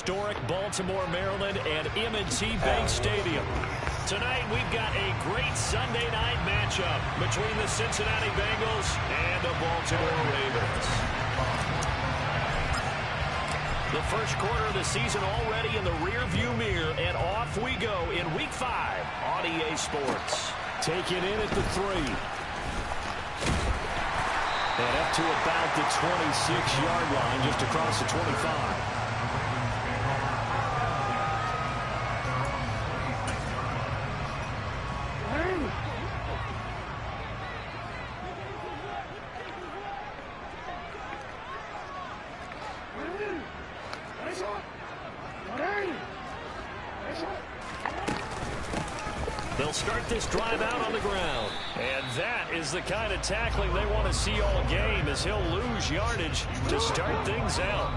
historic Baltimore, Maryland, and M&T Bank Stadium. Tonight, we've got a great Sunday night matchup between the Cincinnati Bengals and the Baltimore Ravens. The first quarter of the season already in the rearview mirror, and off we go in Week 5 on EA Sports. Take it in at the 3. And up to about the 26-yard line, just across the 25. They'll start this drive out on the ground. And that is the kind of tackling they want to see all game, as he'll lose yardage to start things out.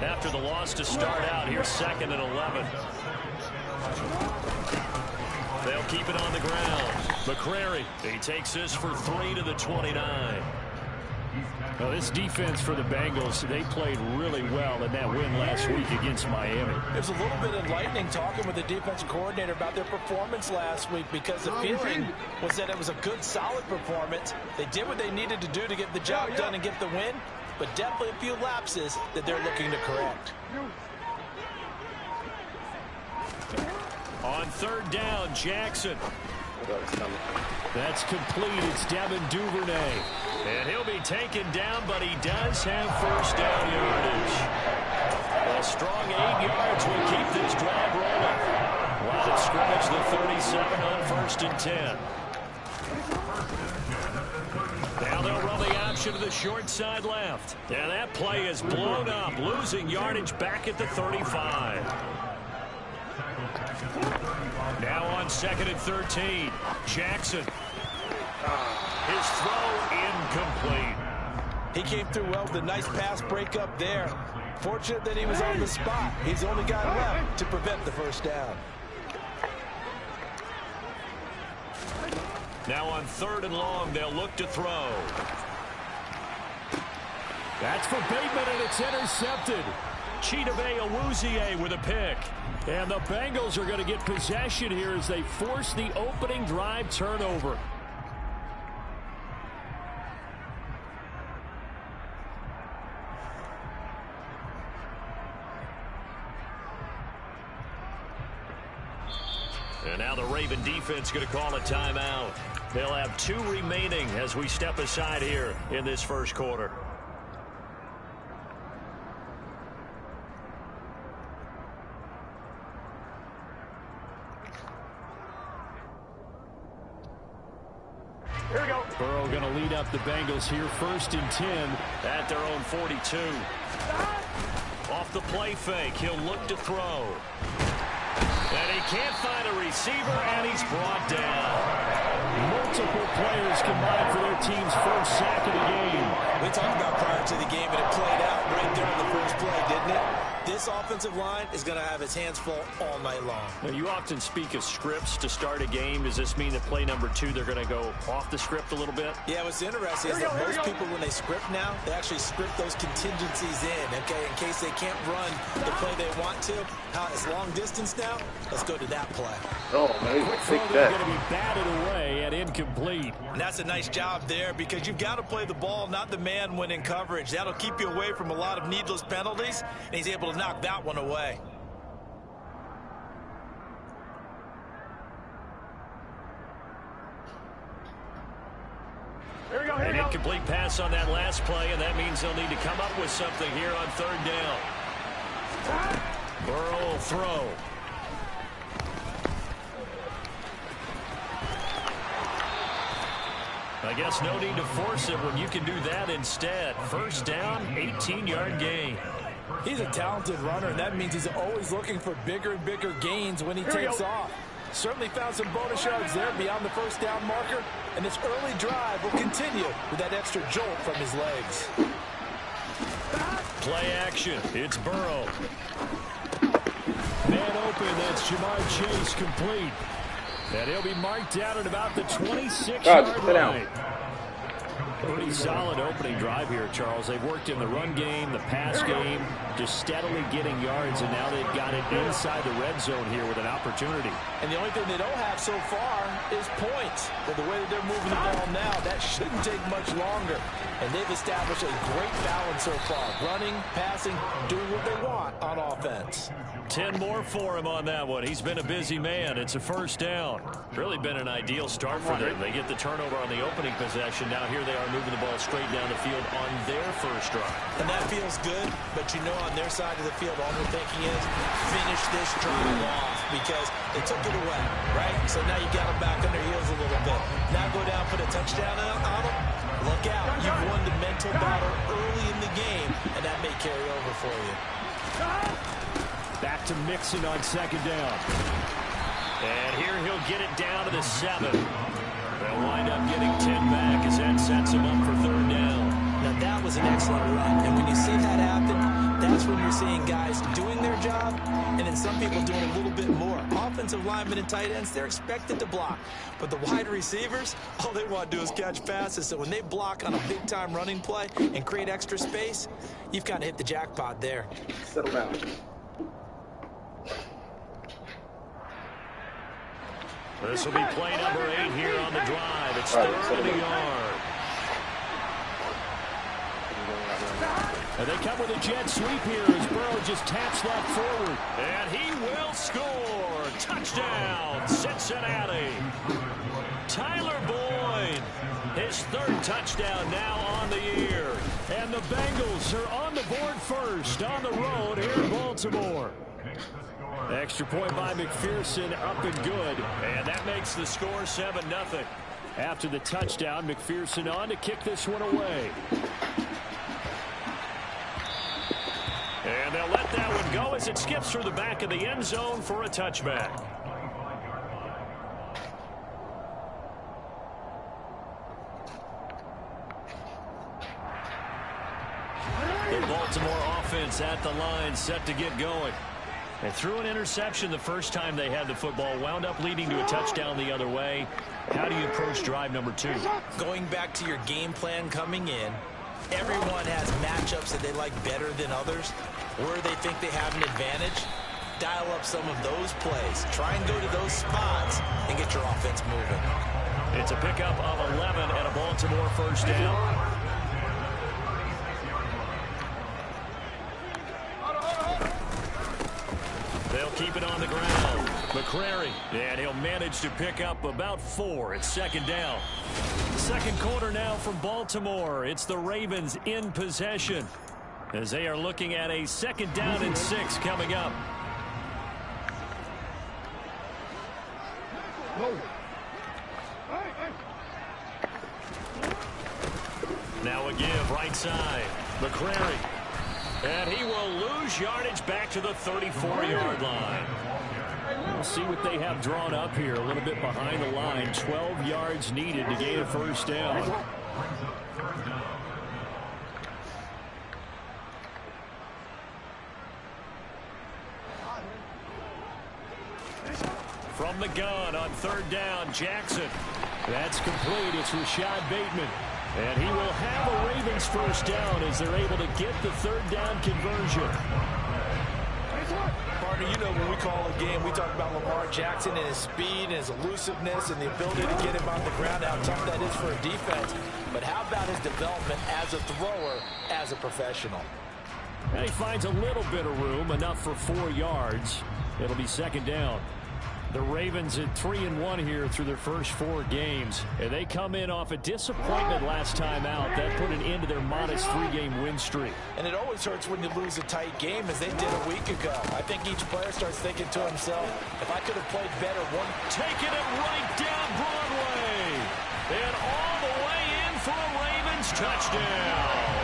After the loss to start out, here's 2nd and 11. They'll keep it on the ground. McCrary, he takes this for 3 to the 29. Well, this defense for the Bengals, they played really well in that win last week against Miami. It was a little bit enlightening talking with the defensive coordinator about their performance last week, because the feeling was that it was a good, solid performance. They did what they needed to do to get the job done and get the win, but definitely a few lapses that they're looking to correct. On 3rd down, Jackson. That's complete. It's Devin Duvernay. And he'll be taken down, but he does have first down yardage. A strong 8 yards will keep this drive rolling. Line of scrimmage, the 37 on 1st and 10. Now they'll run the option to the short side left. And that play is blown up, losing yardage back at the 35. Now on 2nd and 13, Jackson. His throw incomplete. He came through well with a nice pass breakup there. Fortunate that he was on the spot. He's the only guy left to prevent the first down. Now on 3rd and long, they'll look to throw. That's for Bateman, and it's intercepted. Chidobe Awuzie with a pick. And the Bengals are going to get possession here as they force the opening drive turnover. And now the Raven defense going to call a timeout. They'll have 2 remaining as we step aside here in this first quarter. Here we go. Burrow going to lead up the Bengals here, 1st and 10. At their own 42. Off the play fake, he'll look to throw. And he can't find a receiver, and he's brought down. Multiple players combined for their team's first sack of the game. We talked about prior to the game, and it played out right there on the first play, didn't it? This offensive line is going to have its hands full all night long. Now, you often speak of scripts to start a game. Does this mean that play number 2, they're going to go off the script a little bit? Yeah, what's interesting is that most people, when they script now, they actually script those contingencies in, okay, in case they can't run the play they want to. It's long distance now. Let's go to that play. Oh, man, Quick throw going to be batted away and incomplete. And that's a nice job there, because you've got to play the ball, not the man when in coverage. That'll keep you away from a lot of needless penalties, and he's able to knock that one away. Here we go, An incomplete pass on that last play, and that means they'll need to come up with something here on 3rd down. Burrow will throw. I guess no need to force it when you can do that instead. First down, 18-yard gain. He's a talented runner, and that means he's always looking for bigger and bigger gains when he takes off. Certainly found some bonus yards there beyond the first down marker, and this early drive will continue with that extra jolt from his legs. Play action. It's Burrow. Man open. That's Jamar Chase complete. And he'll be marked down at about the 26-yard line. Pretty solid opening drive here, Charles. They've worked in the run game, the pass game, just steadily getting yards, and now they've got it inside the red zone here with an opportunity. And the only thing they don't have so far is points. With the way that they're moving the ball now, that shouldn't take much longer. And they've established a great balance so far. Running, passing, doing what they want on offense. 10 more for him on that one. He's been a busy man. It's a first down. Really been an ideal start for them. They get the turnover on the opening possession. Now here they are moving the ball straight down the field on their first drive. And that feels good, but you know on their side of the field, all they're thinking is finish this drive off because they took it away, right? So now you got them back on their heels a little bit. Now go down, put a touchdown on them. Look out. You've won the mental battle early in the game, and that may carry over for you. Back to Mixon on second down. And here he'll get it down to the 7. They'll wind up getting 10 back as that sets him up for third down. Now that was an excellent run. And when you see that happen, that's when you're seeing guys doing their job and then some people doing a little bit more. Offensive linemen and tight ends, they're expected to block. But the wide receivers, all they want to do is catch passes. So when they block on a big-time running play and create extra space, you've kind of hit the jackpot there. Settle down. This will be play number 8 here on the drive. It's third and a yard. And they come with a jet sweep here as Burrow just taps that forward. And he will score. Touchdown, Cincinnati. Tyler Boyd, his third touchdown now on the year. And the Bengals are on the board first on the road here in Baltimore. Extra point by McPherson, up and good. And that makes the score 7-0. After the touchdown, McPherson on to kick this one away. And they'll let that one go as it skips through the back of the end zone for a touchback. The Baltimore offense at the line, set to get going. And threw an interception the first time they had the football, wound up leading to a touchdown the other way. How do you approach drive number 2? Going back to your game plan coming in, everyone has matchups that they like better than others. Where they think they have an advantage, dial up some of those plays. Try and go to those spots and get your offense moving. It's a pickup of 11 and a Baltimore first down. They'll keep it on the ground. McCrary, and he'll manage to pick up about 4. It's second down. Second quarter now from Baltimore. It's the Ravens in possession as they are looking at a second down and 6 coming up. Now a give right side. McCrary. And he will lose yardage back to the 34-yard line. We'll see what they have drawn up here. A little bit behind the line. 12 yards needed to gain a first down. From the gun on third down, Jackson. That's complete. It's Rashad Bateman. And he will have a Ravens first down as they're able to get the third down conversion. Partner, you know when we call a game, we talk about Lamar Jackson and his speed and his elusiveness and the ability to get him on the ground, how tough that is for a defense. But how about his development as a thrower, as a professional? And he finds a little bit of room, enough for 4 yards. It'll be second down. The Ravens at 3-1 here through their first 4 games. And they come in off a disappointment last time out. That put an end to their modest 3-game win streak. And it always hurts when you lose a tight game, as they did a week ago. I think each player starts thinking to himself, if I could have played better one. Taking it right down Broadway. And all the way in for a Ravens touchdown.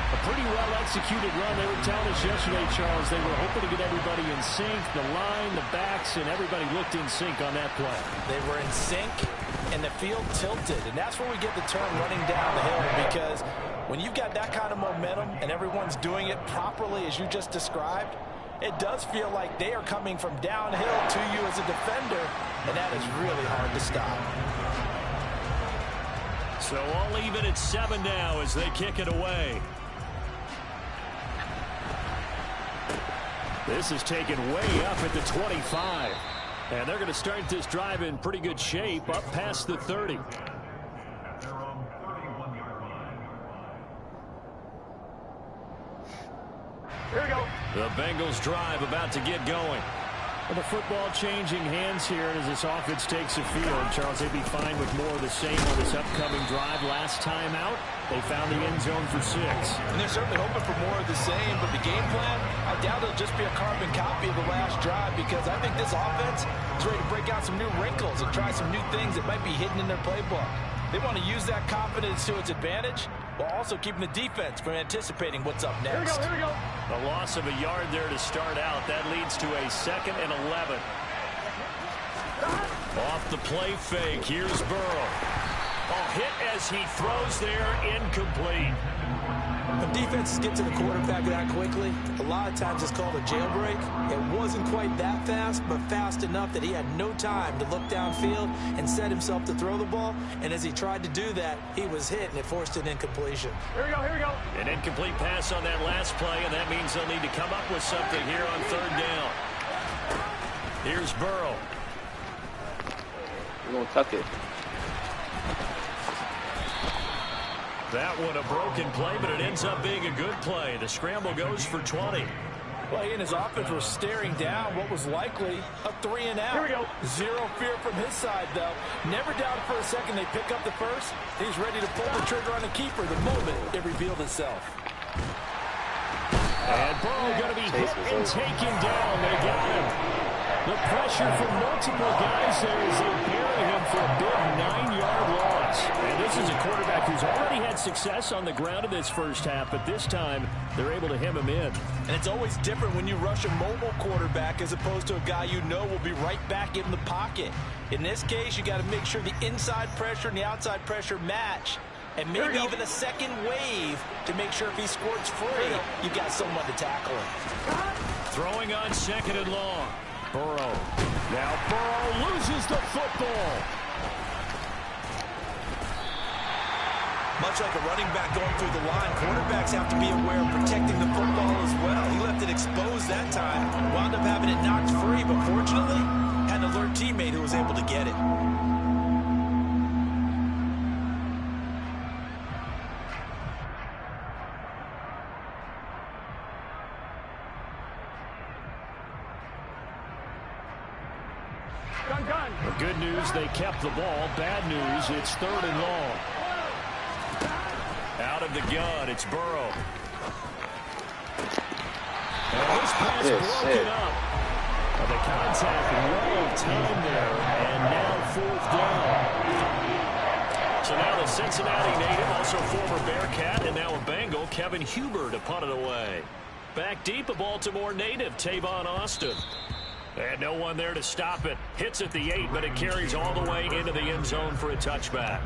A pretty well-executed run. They were telling us yesterday, Charles, they were hoping to get everybody in sync, the line, the backs, and everybody looked in sync on that play. They were in sync, and the field tilted. And that's where we get the term running down the hill, because when you've got that kind of momentum and everyone's doing it properly as you just described, it does feel like they are coming from downhill to you as a defender, and that is really hard to stop. So all even at 7 now as they kick it away. This is taken way up at the 25. And they're going to start this drive in pretty good shape up past the 30. Here we go. The Bengals drive about to get going. Well, the football changing hands here as this offense takes the field. Charles, they'd be fine with more of the same on this upcoming drive. Last time out, they found the end zone for 6. And they're certainly hoping for more of the same, but the game plan, I doubt it'll just be a carbon copy of the last drive, because I think this offense is ready to break out some new wrinkles and try some new things that might be hidden in their playbook. They want to use that confidence to its advantage while also keeping the defense from anticipating what's up next. Here we go. A loss of a yard there to start out. That leads to a 2nd and 11. Off the play fake. Here's Burrow. Oh, hit as he throws there. Incomplete. When defenses get to the quarterback that quickly, a lot of times it's called a jailbreak. It wasn't quite that fast, but fast enough that he had no time to look downfield and set himself to throw the ball. And as he tried to do that, he was hit, and it forced an incompletion. Here we go, here we go. An incomplete pass on that last play, and that means they'll need to come up with something here on 3rd down. Here's Burrow. We're going to tuck it. That one a broken play, but it ends up being a good play. The scramble goes for 20. Well, he and his offense were staring down what was likely a 3 and out. Here we go. Zero fear from his side, though. Never doubted for a second they pick up the first. He's ready to pull the trigger on the keeper the moment it revealed itself. And Burrow going to be hit and taken down. They got him. The pressure from multiple guys there as they bury him for a big 9-yard loss. And this is a quarterback who's already had success on the ground in this first half, but this time they're able to hem him in. And it's always different when you rush a mobile quarterback as opposed to a guy you know will be right back in the pocket. In this case, you got to make sure the inside pressure and the outside pressure match. And maybe even a second wave to make sure if he squirts free, you've got someone to tackle him. Throwing on 2nd and long. Burrow. Now Burrow loses the football. Much like a running back going through the line, quarterbacks have to be aware of protecting the football as well. He left it exposed that time, wound up having it knocked free, but fortunately, had an alert teammate who was able to get it. The good news, they kept the ball. Bad news, it's 3rd and long. Out of the gun, it's Burrow. And this pass broken up. The contact, low time there, and now 4th down. So now the Cincinnati native, also former Bearcat, and now a Bengal, Kevin Huber, to punt it away. Back deep, a Baltimore native, Tavon Austin. And no one there to stop it. Hits at the 8, but it carries all the way into the end zone for a touchback.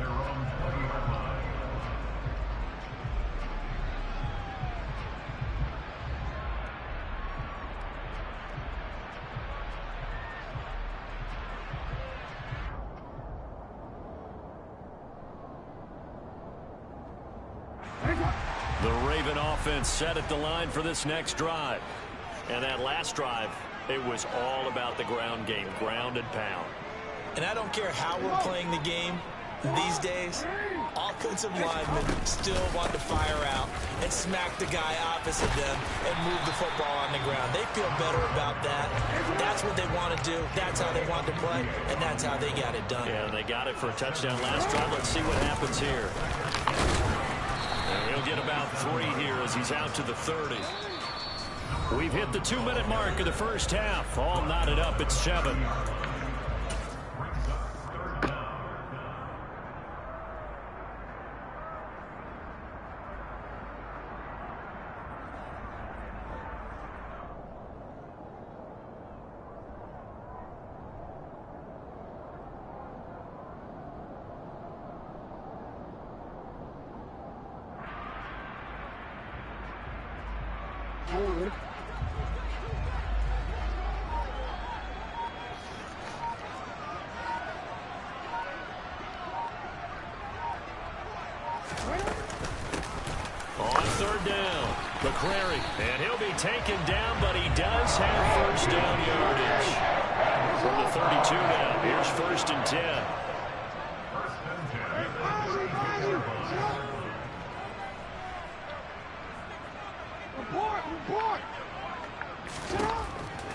The Raven offense set at the line for this next drive. And that last drive, it was all about the ground game, ground and pound. And I don't care how we're playing the game these days, offensive linemen still want to fire out and smack the guy opposite them and move the football on the ground. They feel better about that. That's what they want to do. That's how they want to play, and that's how they got it done. Yeah, they got it for a touchdown last drive. Let's see what happens here. And he'll get about 3 here as he's out to the 30. We've hit the 2-minute mark of the first half. All knotted up at 7. McCrary, and he'll be taken down, but he does have first down yardage. From the 32 now, here's 1st and 10.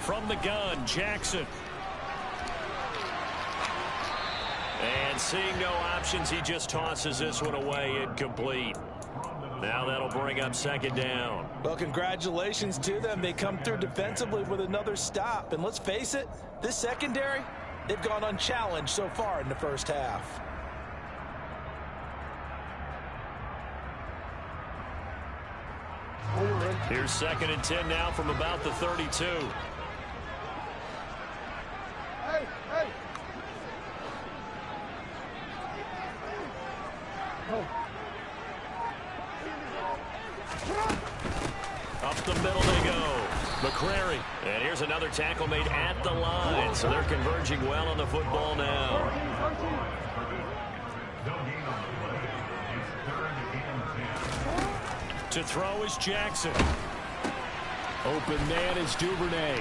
From the gun, Jackson. And seeing no options, he just tosses this one away, incomplete. Now that'll bring up 2nd down. Well, congratulations to them. They come through defensively with another stop. And let's face it, this secondary, they've gone unchallenged so far in the first half. Here's 2nd and 10 now from about the 32. Up the middle they go. McCrary. And here's another tackle made at the line. So they're converging well on the football now. To throw is Jackson. Open man is Duvernay.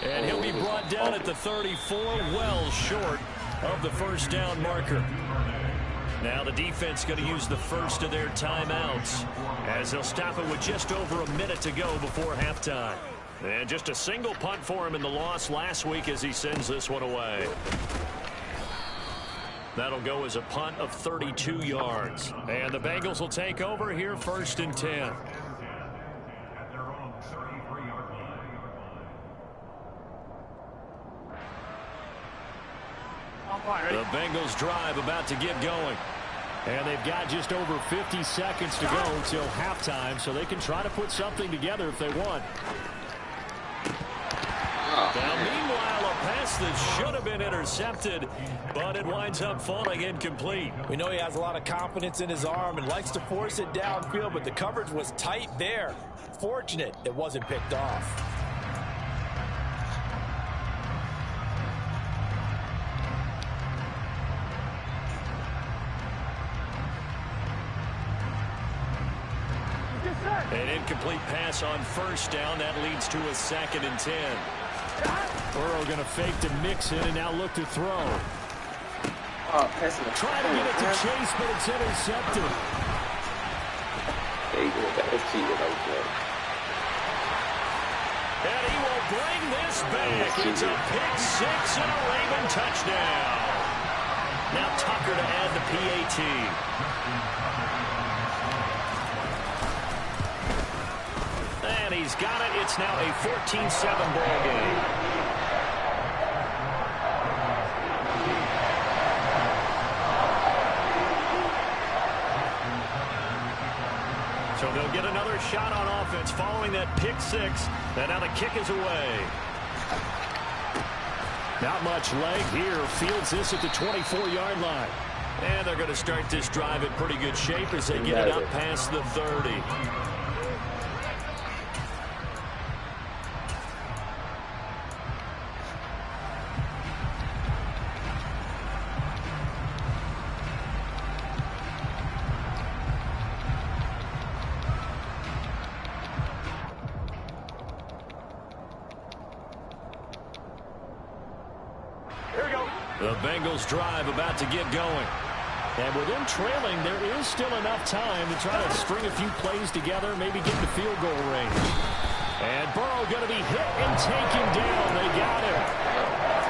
And he'll be brought down at the 34, well short of the first down marker. Now the defense going to use the first of their timeouts as they'll stop it with just over a minute to go before halftime. And just a single punt for him in the loss last week as he sends this one away. That'll go as a punt of 32 yards. And the Bengals will take over here 1st and 10. The Bengals drive about to get going. And they've got just over 50 seconds to go until halftime, so they can try to put something together if they want. Now, meanwhile, a pass that should have been intercepted, but it winds up falling incomplete. We know he has a lot of confidence in his arm and likes to force it downfield, but the coverage was tight there. Fortunate it wasn't picked off. An incomplete pass on 1st down. That leads to a 2nd and 10. Burrow going to fake to Mixon and now look to throw. Trying to get it to Chase, but it's intercepted. There you go. That was cheated right there. And he will bring this back. It's a pick 6 and a Raven touchdown. Now Tucker to add the PAT. And he's got it. It's now a 14-7 ball game. So they'll get another shot on offense following that pick 6. And now the kick is away. Not much leg here. Fields this at the 24-yard line. And they're going to start this drive in pretty good shape as they get it up past the 30. The Bengals drive about to get going. And with them trailing, there is still enough time to try to string a few plays together, maybe get the field goal range. And Burrow going to be hit and taken down. They got him.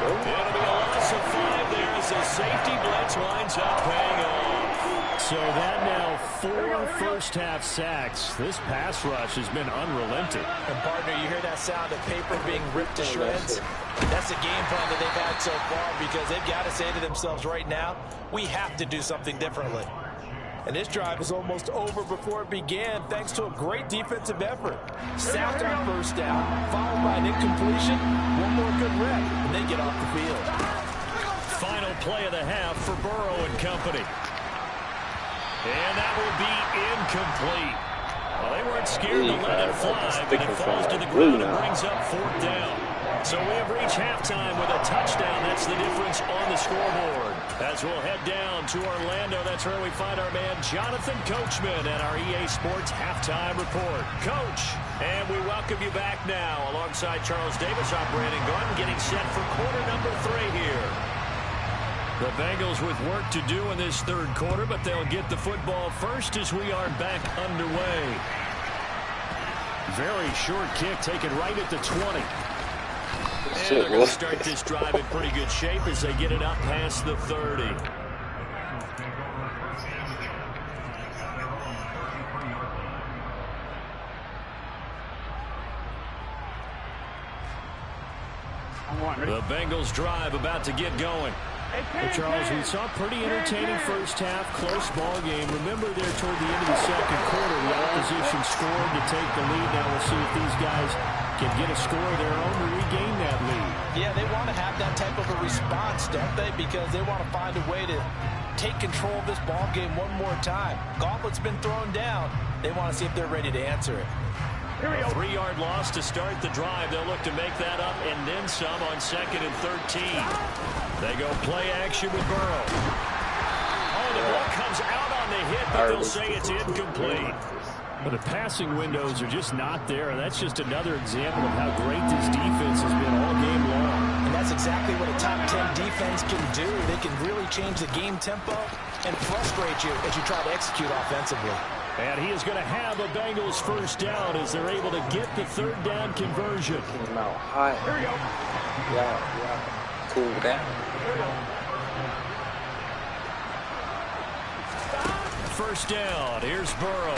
It'll be a loss of 5 there as the safety blitz winds up paying off. So that now 4 first-half sacks. This pass rush has been unrelenting. And, partner, you hear that sound of paper being ripped to shreds? That's the game plan that they've had so far because they've got to say to themselves right now, we have to do something differently. And this drive is almost over before it began thanks to a great defensive effort. Sacked on 1st down, followed by an incompletion, one more good rep, and they get off the field. Final play of the half for Burrow and company. And that will be incomplete. Well, they weren't scared to let it fly, but it falls to the ground and brings up 4th down. So we have reached halftime with a touchdown. That's the difference on the scoreboard. As we'll head down to Orlando, that's where we find our man Jonathan Coachman at our EA Sports Halftime Report. Coach, and we welcome you back now alongside Charles Davis, our Brandon Garden, getting set for quarter number 3 here. The Bengals with work to do in this third quarter, but they'll get the football first as we are back underway. Very short kick taken right at the 20. And they're going to start this drive in pretty good shape as they get it up past the 30. The Bengals drive about to get going. Well, Charles, we saw a pretty entertaining first half, close ball game. Remember there toward the end of the second quarter, the opposition scored to take the lead. Now we'll see if these guys can get a score of their own to regain that lead. Yeah, they want to have that type of a response, don't they? Because they want to find a way to take control of this ball game one more time. Gauntlet's been thrown down. They want to see if they're ready to answer it. A 3-yard loss to start the drive. They'll look to make that up and then some on 2nd and 13. They go play action with Burrow. Oh, the ball comes out on the hit, but they'll say it's incomplete. But the passing windows are just not there. That's just another example of how great this defense has been all game long. And that's exactly what a top 10 defense can do. They can really change the game tempo and frustrate you as you try to execute offensively. And he is going to have a Bengals first down as they're able to get the third down conversion. Now, high. Here we go. Yeah. Cool down. First down. Here's Burrow.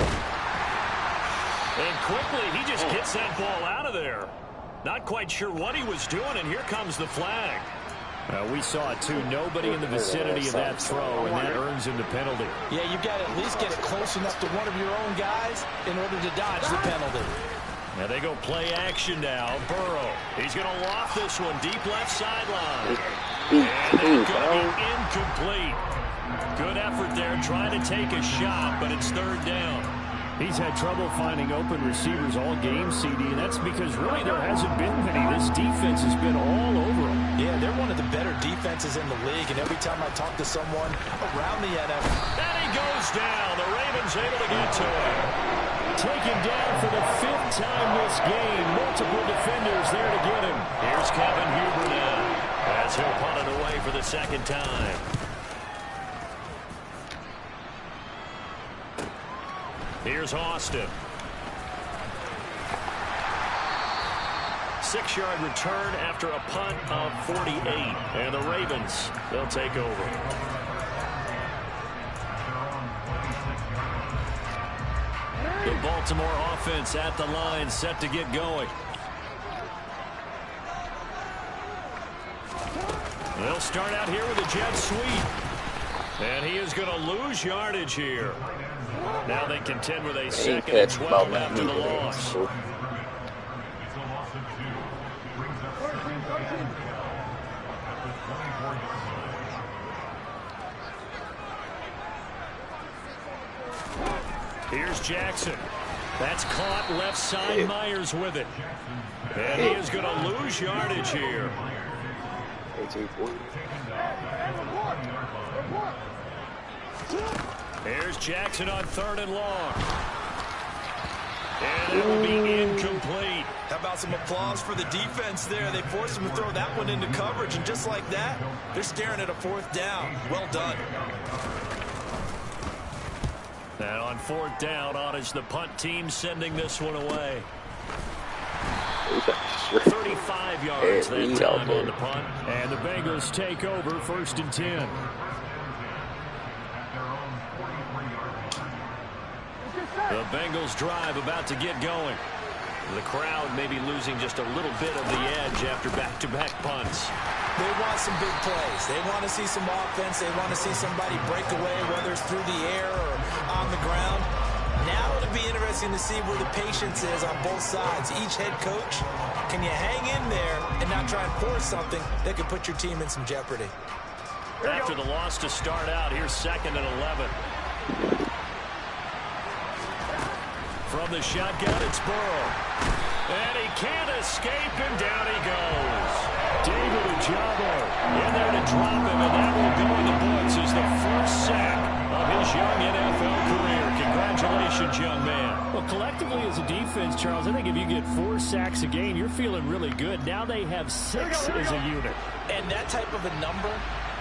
And quickly, he just gets that ball out of there. Not quite sure what he was doing, and here comes the flag. We saw it, too. Nobody in the vicinity of that throw, and that earns him the penalty. Yeah, you've got to at least get it close enough to one of your own guys in order to dodge the penalty. Now they go play action now. Burrow. He's going to loft this one deep left sideline. And that's going to be incomplete. Good effort there, trying to take a shot, but it's third down. He's had trouble finding open receivers all game, CD, and that's because really there hasn't been many. This defense has been all over him. Yeah, they're one of the better defenses in the league, and every time I talk to someone around the NFL... And he goes down. The Ravens able to get to him. Taken down for the 5th time this game. Multiple defenders there to get him. Here's Kevin Huber now as he'll punt it away for the second time. Here's Austin. 6-yard return after a punt of 48. And the Ravens, they'll take over. The Baltimore offense at the line, set to get going. They'll start out here with a jet sweep. And he is going to lose yardage here. Now they contend with a 2nd and 12 after the loss. Here's Jackson. That's caught left side. Myers with it. And he is going to lose yardage here. Here's Jackson on 3rd and long. And it will be incomplete. How about some applause for the defense there? They forced him to throw that one into coverage, and just like that, they're staring at a 4th down. Well done. And on 4th down, on is the punt team sending this one away. 35 yards that time on the punt. And the Bengals take over 1st and 10. The Bengals drive about to get going. The crowd may be losing just a little bit of the edge after back-to-back punts. They want some big plays. They want to see some offense. They want to see somebody break away, whether it's through the air or on the ground. Now it'll be interesting to see where the patience is on both sides. Each head coach, can you hang in there and not try and force something that could put your team in some jeopardy? After the loss to start out, here's 2nd and 11. From the shotgun, it's Burrow. And he can't escape, and down he goes. David Ojabo in there to drop him, and that will go in the books as the first sack of his young NFL career. Congratulations, young man. Well, collectively as a defense, Charles, I think if you get 4 sacks a game, you're feeling really good. Now they have 6 as a unit. And that type of a number,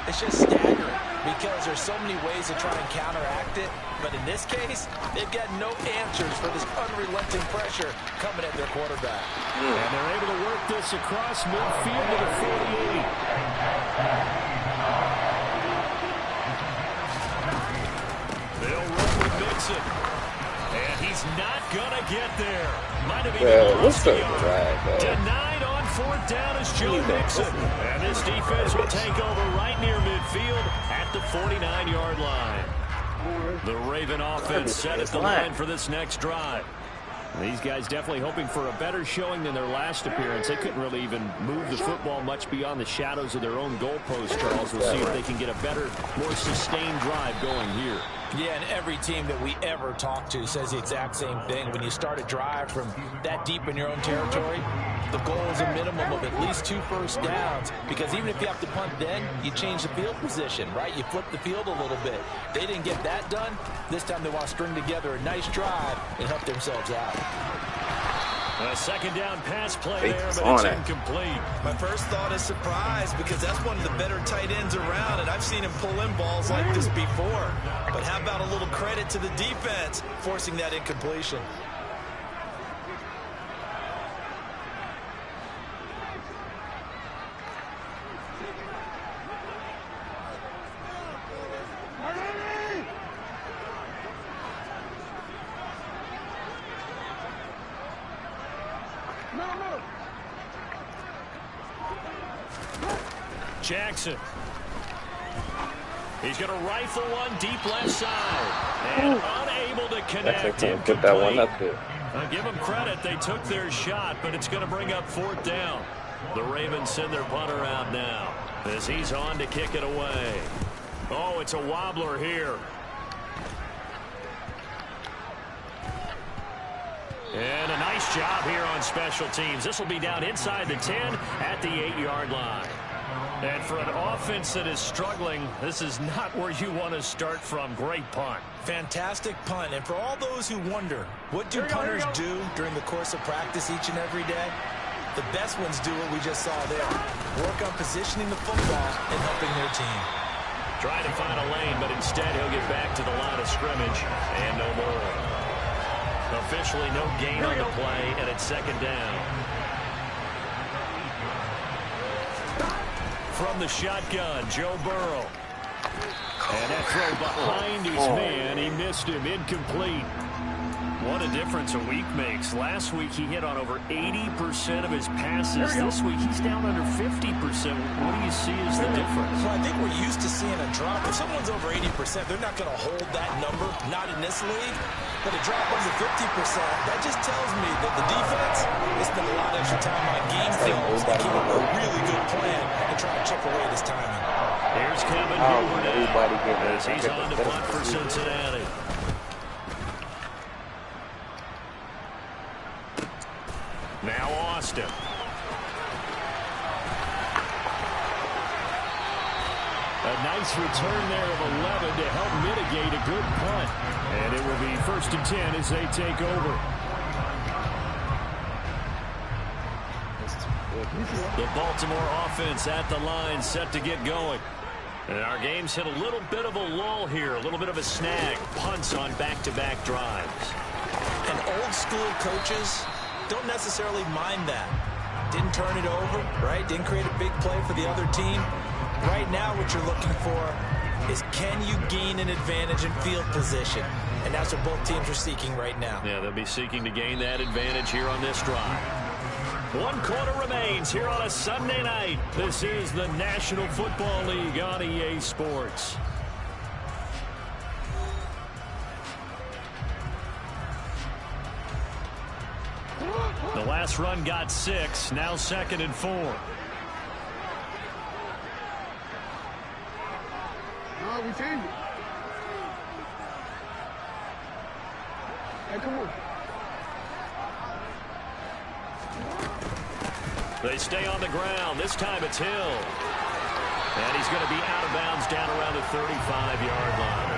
it's just staggering because there's so many ways to try and counteract it. But in this case, they've got no answers for this unrelenting pressure coming at their quarterback. And they're able to work this across midfield to the 48. They'll run with Mixon. And he's not going to get there. Might have even what's the yard. drag, Denied on 4th down is Joe Mixon. And this defense will take over right near midfield at the 49-yard line. The Raven offense set at the line for this next drive. These guys definitely hoping for a better showing than their last appearance. They couldn't really even move the football much beyond the shadows of their own goalpost, Charles. We'll see if they can get a better, more sustained drive going here. Yeah, and every team that we ever talk to says the exact same thing. When you start a drive from that deep in your own territory, the goal is a minimum of at least 2 first downs, because even if you have to punt then, you change the field position, right? You flip the field a little bit. They didn't get that done. This time they want to string together a nice drive and help themselves out. A 2nd down pass play there, but it's incomplete. My first thought is surprise, because that's one of the better tight ends around, and I've seen him pull in balls like this before. But how about a little credit to the defense forcing that incompletion? Jackson. He's going to rifle one deep left side. And unable to connect. Put that one up there. I'll give them credit. They took their shot, but it's going to bring up 4th down. The Ravens send their punter out now as he's on to kick it away. Oh, it's a wobbler here. And a nice job here on special teams. This will be down inside the 10 at the 8-yard line. And for an offense that is struggling, this is not where you want to start from. Great punt. Fantastic punt. And for all those who wonder, what do punters do during the course of practice each and every day? The best ones do what we just saw there. Work on positioning the football and helping their team. Trying to find a lane, but instead he'll get back to the line of scrimmage and no more. Officially no gain on the play, and it's 2nd down. From the shotgun, Joe Burrow. And that throw behind his man. He missed him. Incomplete. What a difference a week makes. Last week he hit on over 80% of his passes. This week he's down under 50%. What do you see as the difference? Well, I think we're used to seeing a drop. If someone's over 80%, they're not going to hold that number, not in this league. But a drop under 50%, that just tells me that the defense has spent a lot of extra time on game films and came up with a really good plan and try to chip away this timing. Here's Kevin Huber as he's on to punt for Cincinnati. Now Austin. A nice return there of 11 to help mitigate a good punt. And it will be 1st and 10 as they take over. The Baltimore offense at the line, set to get going. And our game's hit a little bit of a lull here, a little bit of a snag. Punts on back-to-back drives. And old school coaches don't necessarily mind that. Didn't turn it over, right? Didn't create a big play for the other team. Right now what you're looking for is, can you gain an advantage in field position? And that's what both teams are seeking right now. Yeah, they'll be seeking to gain that advantage here on this drive. 1 quarter remains here on a Sunday night. This is the National Football League on EA Sports. The last run got 6, now 2nd and 4. No, we changed it. Hey, come on. They stay on the ground. This time it's Hill. And he's going to be out of bounds down around the 35-yard line.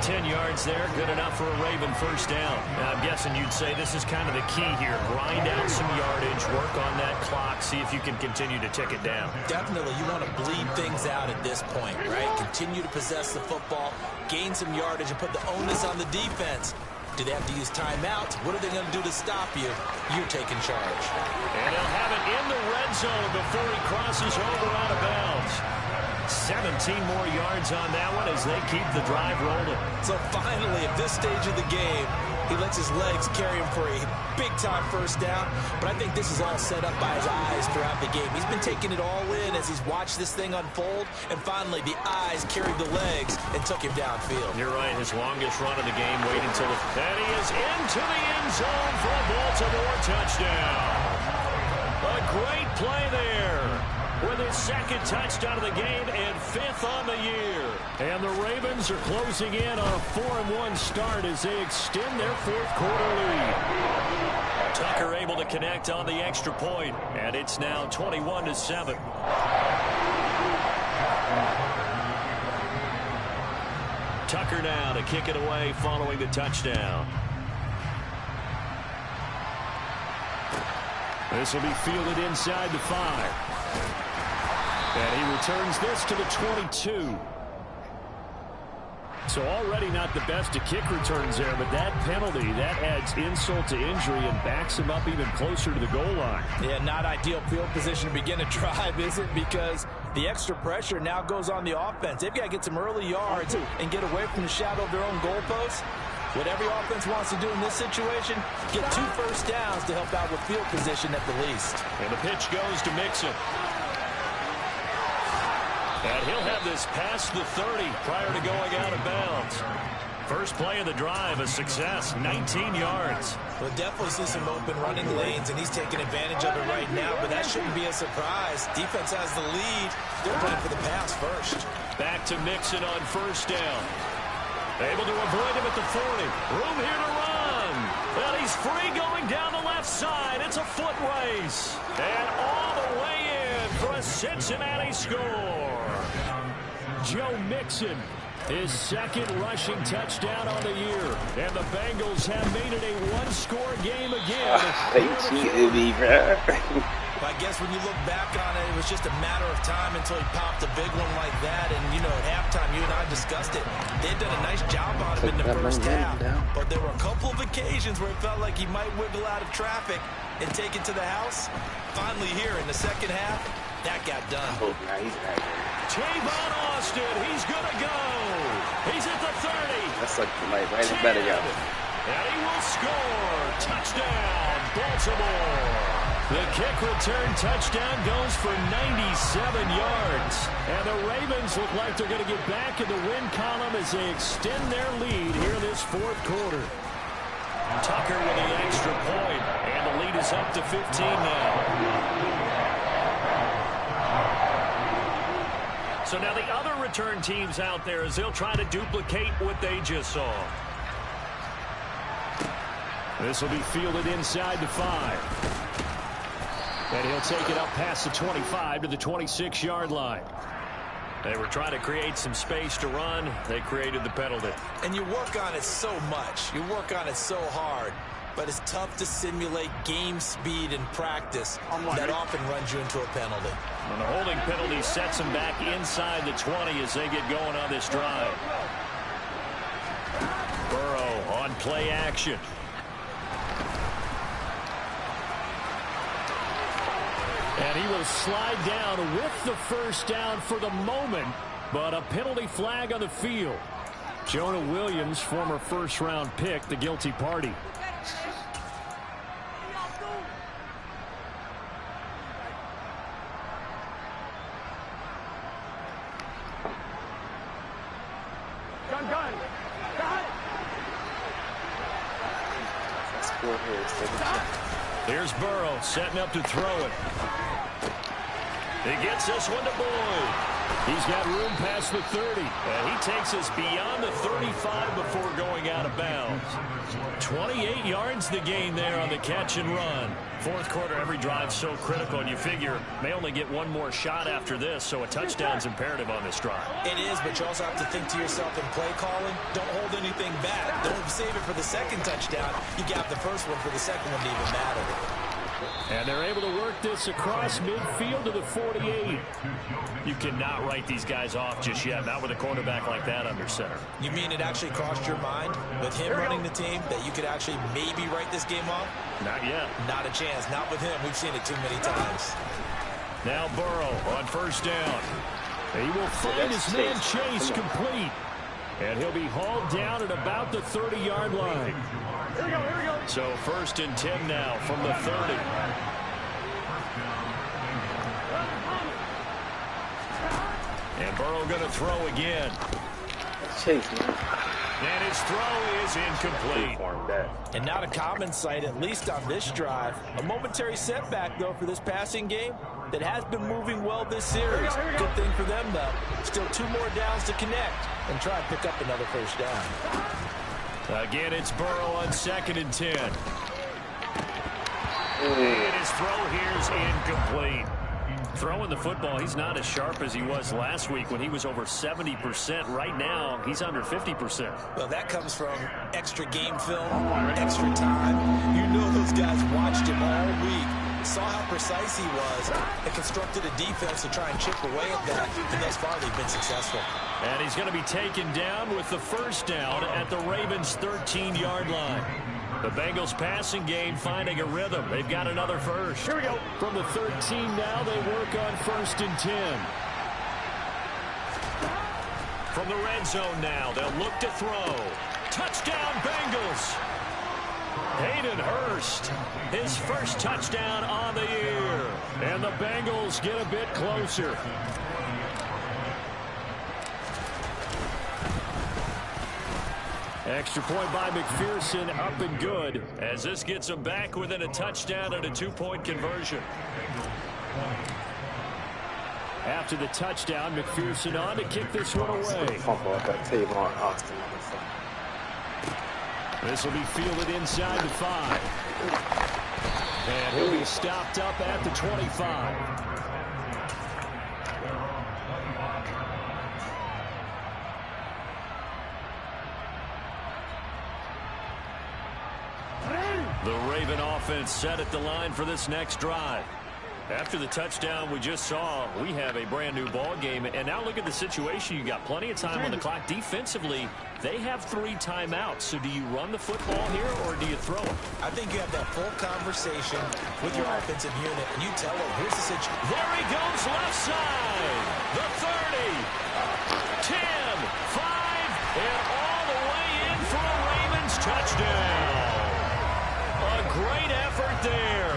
10 yards there, good enough for a Raven first down. Now, I'm guessing you'd say this is kind of the key here. Grind out some yardage, work on that clock, see if you can continue to tick it down. Definitely, you want to bleed things out at this point, right? Continue to possess the football, gain some yardage, and put the onus on the defense. Do they have to use timeouts? What are they going to do to stop you? You're taking charge. And they'll have it in the red zone before he crosses over out of bounds. 17 more yards on that one as they keep the drive rolling. So finally, at this stage of the game, he lets his legs carry him for a big-time first down. But I think this is all set up by his eyes throughout the game. He's been taking it all in as he's watched this thing unfold. And finally, the eyes carried the legs and took him downfield. You're right. His longest run of the game. Wait until the... And he is into the end zone for a Baltimore touchdown. A great play there. With his second touchdown of the game and 5th on the year. And the Ravens are closing in on a 4-1 start as they extend their 4th quarter lead. Tucker able to connect on the extra point, and it's now 21-7. Tucker now to kick it away following the touchdown. This will be fielded inside the 5. And he returns this to the 22. So already not the best of kick returns there, but that penalty, that adds insult to injury and backs him up even closer to the goal line. Yeah, not ideal field position to begin a drive, is it? Because the extra pressure now goes on the offense. They've got to get some early yards and get away from the shadow of their own goalposts. What every offense wants to do in this situation, get 2 first downs to help out with field position at the least. And the pitch goes to Mixon. And he'll have this past the 30 prior to going out of bounds. First play of the drive, a success, 19 yards. We'll definitely see some open running lanes, and he's taking advantage of it right now, but that shouldn't be a surprise. Defense has the lead. They're playing for the pass first. Back to Mixon on first down. Able to avoid him at the 40. Room here to run. Well, he's free going down the left side. It's a foot race. And all the way in for a Cincinnati score. Joe Mixon, his 2nd rushing touchdown on the year. And the Bengals have made it a 1-score game again. They cheated me, bro. I guess when you look back on it, it was just a matter of time until he popped a big one like that. And, you know, at halftime, you and I discussed it. They'd done a nice job on him in the first half. But there were a couple of occasions where it felt like he might wiggle out of traffic and take it to the house. Finally here in the second half, that got done. Oh, now he's back. Tavon Austin, he's going to go. He's at the 30. That's like right in better, y'all. And he will score. Touchdown, Baltimore. The kick return touchdown goes for 97 yards. And the Ravens look like they're going to get back in the win column as they extend their lead here this 4th quarter. Tucker with the extra point, and the lead is up to 15 now. So now the other return teams out there as they'll try to duplicate what they just saw. This will be fielded inside the 5. And he'll take it up past the 25 to the 26-yard line. They were trying to create some space to run. They created the penalty. And you work on it so much. You work on it so hard. But it's tough to simulate game speed in practice. That often runs you into a penalty. And the holding penalty sets them back inside the 20 as they get going on this drive. Burrow on play action. And he will slide down with the first down for the moment, but a penalty flag on the field. Jonah Williams, former first-round pick, the guilty party. Here's Burrow setting up to throw it. He gets this one to Boyd. He's got room past the 30. And he takes us beyond the 35 before going out of bounds. 28 yards the gain there on the catch and run. Fourth quarter, every drive's so critical, and you figure may only get one more shot after this, so a touchdown's imperative on this drive. It is, but you also have to think to yourself in play calling, don't hold anything back. Don't save it for the second touchdown. You got the first one for the second one to even matter. And they're able to work this across midfield to the 48. You cannot write these guys off just yet, not with a quarterback like that under center. You mean it actually crossed your mind with him running the team that you could actually maybe write this game off? Not yet. Not a chance. Not with him. We've seen it too many times. Now Burrow on first down. He will find his man Chase complete. And he'll be hauled down at about the 30-yard line. Here we go. So 1st and 10 now from the 30. And Burrow going to throw again. Chase, man. And his throw is incomplete. And not a common sight, at least on this drive. A momentary setback, though, for this passing game that has been moving well this series. Good thing for them, though. Still 2 more downs to connect and try and pick up another first down. Again, it's Burrow on 2nd and 10. And his throw here is incomplete. Throwing the football, he's not as sharp as he was last week when he was over 70%. Right now, he's under 50%. Well, that comes from extra game film, extra time. You know those guys watched him all week, saw how precise he was, and constructed a defense to try and chip away at that. And thus far, they've been successful. And he's going to be taken down with the first down at the Ravens' 13-yard line. The Bengals passing game finding a rhythm. They've got another first. Here we go. From the 13 now, they work on 1st and 10. From the red zone now, they'll look to throw. Touchdown, Bengals. Hayden Hurst, his first touchdown on the year. And the Bengals get a bit closer. Extra point by McPherson, up and good. As this gets them back within a touchdown and a 2-point conversion. After the touchdown, McPherson on to kick this one away. This will be fielded inside the 5. And he'll be stopped up at the 25. The Raven offense set at the line for this next drive. After the touchdown we just saw, we have a brand new ball game. And now look at the situation. You got plenty of time on the clock. Defensively, they have 3 timeouts. So do you run the football here or do you throw it? I think you have that full conversation with your offensive unit, and you tell them, here's the situation. There he goes, left side. The 30, 10, 5, and all the way in for a Ravens touchdown. A great effort there.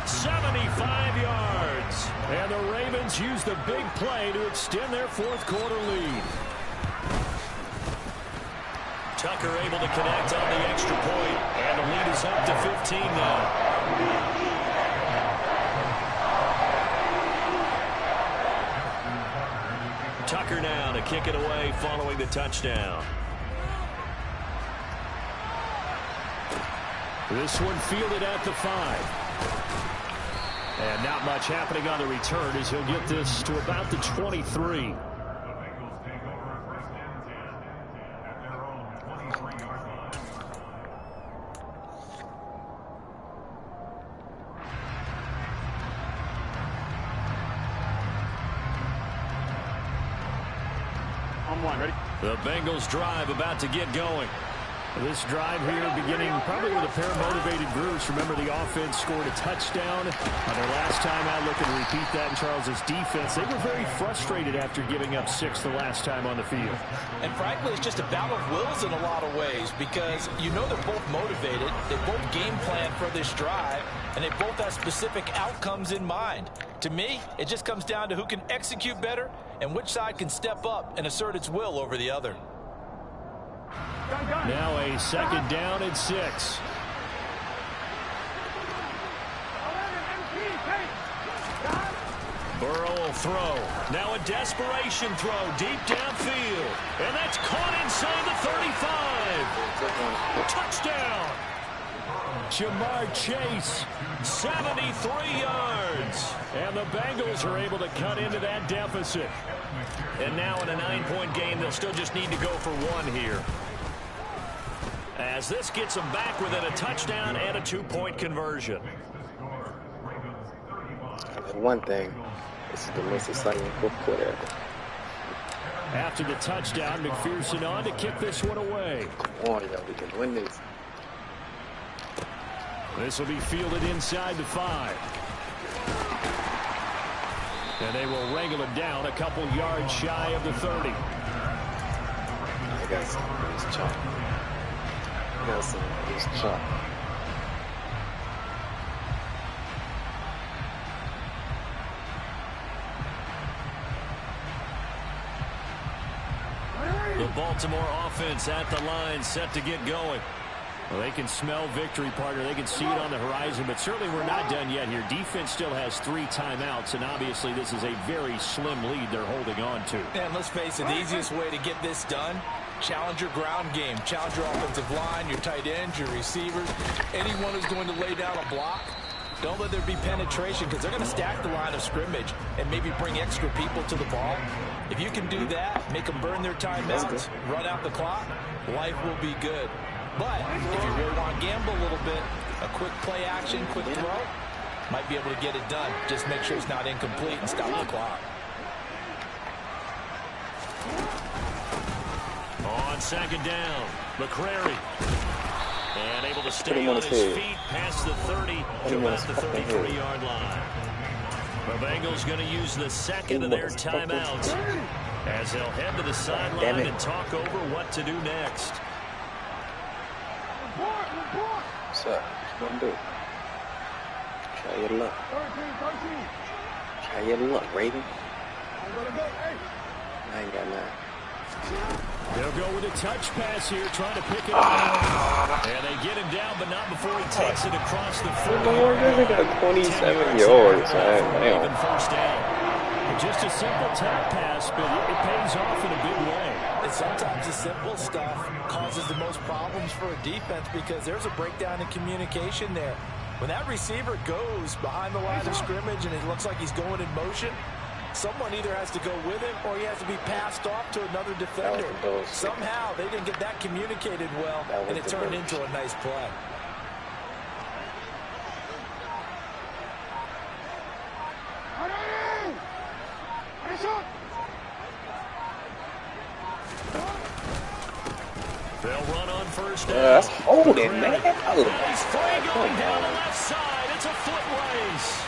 75 yards. And the Ravens use the big play to extend their 4th quarter lead. Tucker able to connect on the extra point, and the lead is up to 15 now. Tucker now to kick it away following the touchdown. This one fielded at the 5. And not much happening on the return as he'll get this to about the 23. Ready? The Bengals drive about to get going. This drive here beginning probably with a pair of motivated groups. Remember, the offense scored a touchdown on their last time out. Looking to repeat that in Charles's defense. They were very frustrated after giving up 6 the last time on the field. And frankly, it's just a battle of wills in a lot of ways, because you know they're both motivated. They both game plan for this drive, and they both have specific outcomes in mind. To me, it just comes down to who can execute better and which side can step up and assert its will over the other. Now a 2nd down and 6. Burrow will throw. Now a desperation throw deep downfield. And that's caught inside the 35. Touchdown. Jamar Chase, 73 yards. And the Bengals are able to cut into that deficit. And now in a 9-point game, they'll still just need to go for one here. As this gets them back within a touchdown and a 2-point conversion. One thing, this is the most exciting fourth quarter ever. After the touchdown, McPherson on to kick this one away. Come on, y'all, we can win this. This will be fielded inside the 5. And they will wrangle it down a couple yards shy of the 30. I got some loose chalk. I got some loose chalk. The Baltimore offense at the line, set to get going. Well, they can smell victory, partner. They can see it on the horizon, but certainly we're not done yet here. Defense still has 3 timeouts, and obviously this is a very slim lead they're holding on to. And let's face it, the easiest way to get this done, challenge your ground game. Challenge your offensive line, your tight ends, your receivers, anyone who's going to lay down a block. Don't let there be penetration because they're going to stack the line of scrimmage and maybe bring extra people to the ball. If you can do that, make them burn their timeouts, run out the clock, life will be good. But if you really want to gamble a little bit, a quick play action, quick throw, might be able to get it done. Just make sure it's not incomplete and stop the clock. On second down, McCrary. And able to stay on his feet past the 30 to about the 33-yard line. The Bengals going to use the second of their timeouts as they'll head to the sideline and talk over what to do next. What's up? What you gonna do? Try your luck. Try your luck, Raven. I ain't got none. They'll go with a touch pass here, trying to pick it up. And they get him down, but not before he takes it across the 40. They got 27 yards. Damn. First down. Just a simple tap pass, but it pays off in a big way. And sometimes the simple stuff causes the most problems for a defense because there's a breakdown in communication there. When that receiver goes behind the line of scrimmage and it looks like he's going in motion, someone either has to go with him or he has to be passed off to another defender. Somehow they didn't get that communicated well, and it turned into a nice play. They'll run on first down. That's holding, man. He's free going down the left side. It's a foot race.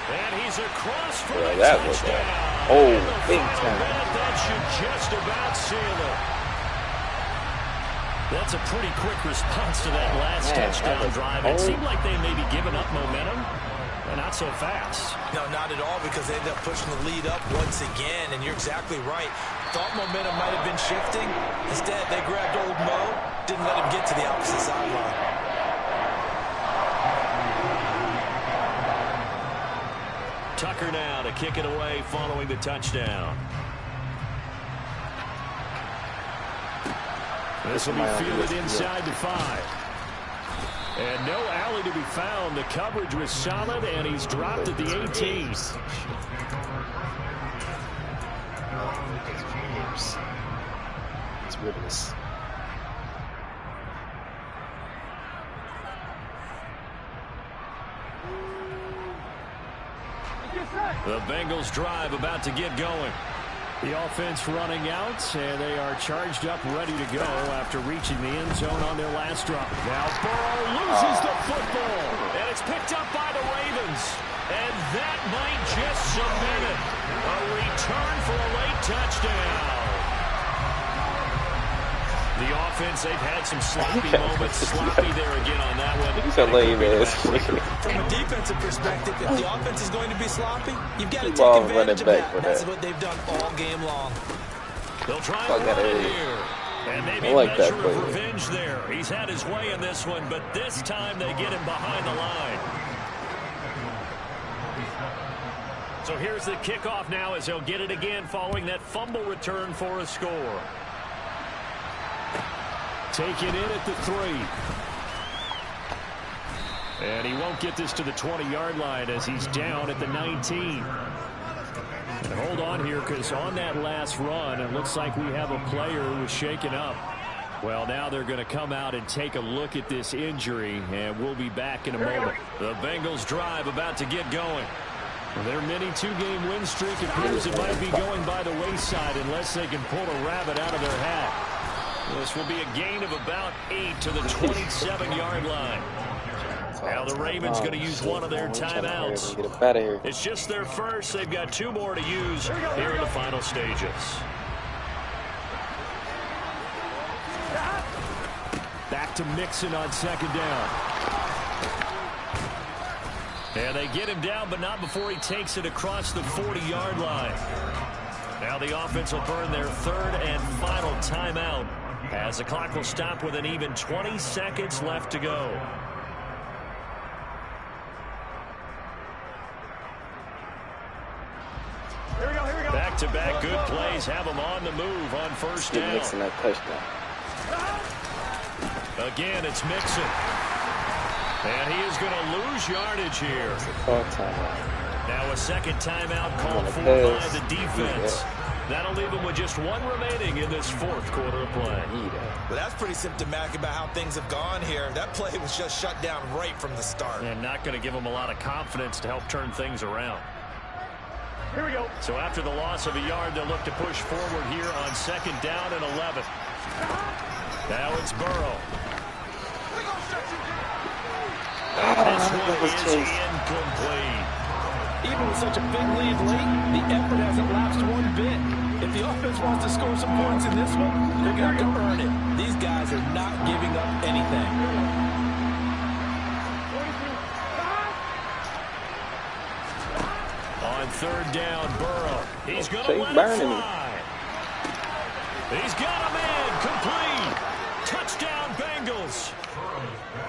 And he's across for a touchdown. Oh, big time. That should just about seal it. That's a pretty quick response to that last touchdown drive. It seemed like they may be giving up momentum, but not so fast. No, not at all, because they ended up pushing the lead up once again, and you're exactly right. Thought momentum might have been shifting. Instead, they grabbed old Mo, didn't let him get to the opposite sideline. Tucker now to kick it away following the touchdown. This will be fielded inside the 5. And no alley to be found. The coverage was solid, and he's dropped at the 18. It's ridiculous. The Bengals drive about to get going. The offense running out, and they are charged up, ready to go after reaching the end zone on their last drop. Now Burrow loses the football, and it's picked up by the Ravens. And that might just cement it. A return for a late touchdown. The offense, they've had some sloppy moments. Sloppy there again on that one. He's a lame ass. From a defensive perspective, if the offense is going to be sloppy, you've got to take advantage of that. That's what they've done all game long. They'll try and run it here. And maybe a measure of revenge there. He's had his way in this one, but this time they get him behind the line. So here's the kickoff now as he'll get it again following that fumble return for a score. Taken in at the 3. And he won't get this to the 20-yard line as he's down at the 19. And hold on here, because on that last run, it looks like we have a player who was shaken up. Well, now they're going to come out and take a look at this injury, and we'll be back in a moment. The Bengals drive about to get going. Their mini 2-game win streak appears it might be going by the wayside unless they can pull a rabbit out of their hat. This will be a gain of about 8 to the 27-yard line. Now the Ravens going to use one of their timeouts. It's just their first. They've got 2 more to use here in the final stages. Back to Mixon on 2nd down. And they get him down, but not before he takes it across the 40-yard line. Now the offense will burn their 3rd and final timeout as the clock will stop with an even 20 seconds left to go. Back-to-back good plays have them on the move on 1st down. Mixon that touchdown. Again, it's Mixon. And he is going to lose yardage here. Now a 2nd timeout called for by the defense. That'll leave him with just 1 remaining in this 4th quarter of play. Well, that's pretty symptomatic about how things have gone here. That play was just shut down right from the start. And not going to give him a lot of confidence to help turn things around. Here we go. So after the loss of a yard, they'll look to push forward here on 2nd down and 11. Now it's Burrow. This one is incomplete. Even with such a big lead late, the effort hasn't lapsed one bit. If the offense wants to score some points in this one, they're going to have to earn it. These guys are not giving up anything. On 3rd down, Burrow. He's going to let it fly. He's got a man complete. Touchdown, Bengals.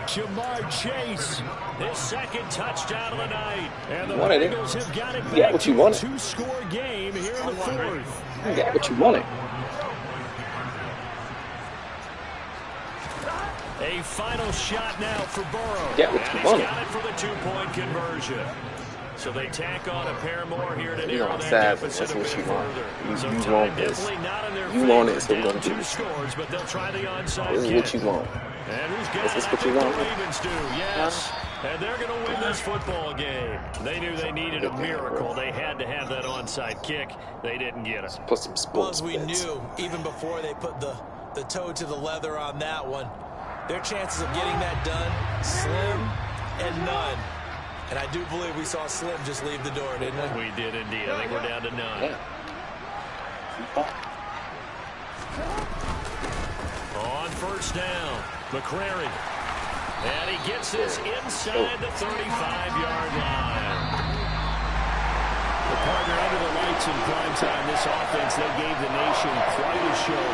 Jamar Chase, his 2nd touchdown of the night. And the Bengals have got it back to a 2-score game here in the 4th. You got what you wanted. A final shot now for Burrow. Yeah, what you wanted. He's got it for the 2-point conversion. So they tack on a pair more here to narrow that deficit a bit further. So time definitely not in their favor. You want it, so we're going to do 2 scores, but they'll try the onside kick. This is what you want. And who's got This is what you want. The Ravens do, yes. And they're going to win this football game. They knew they needed a miracle. They had to have that onside kick. They didn't get it. Put some sports Well, as we knew, even before they put the toe to the leather on that one, their chances of getting that done, slim and none. And I do believe we saw Slim just leave the door, didn't we? We did indeed. I think we're down to none. Yeah. On 1st down, McCrary. And he gets this inside the 35-yard line. The partner under the lights in prime time, this offense, they gave the nation quite a show.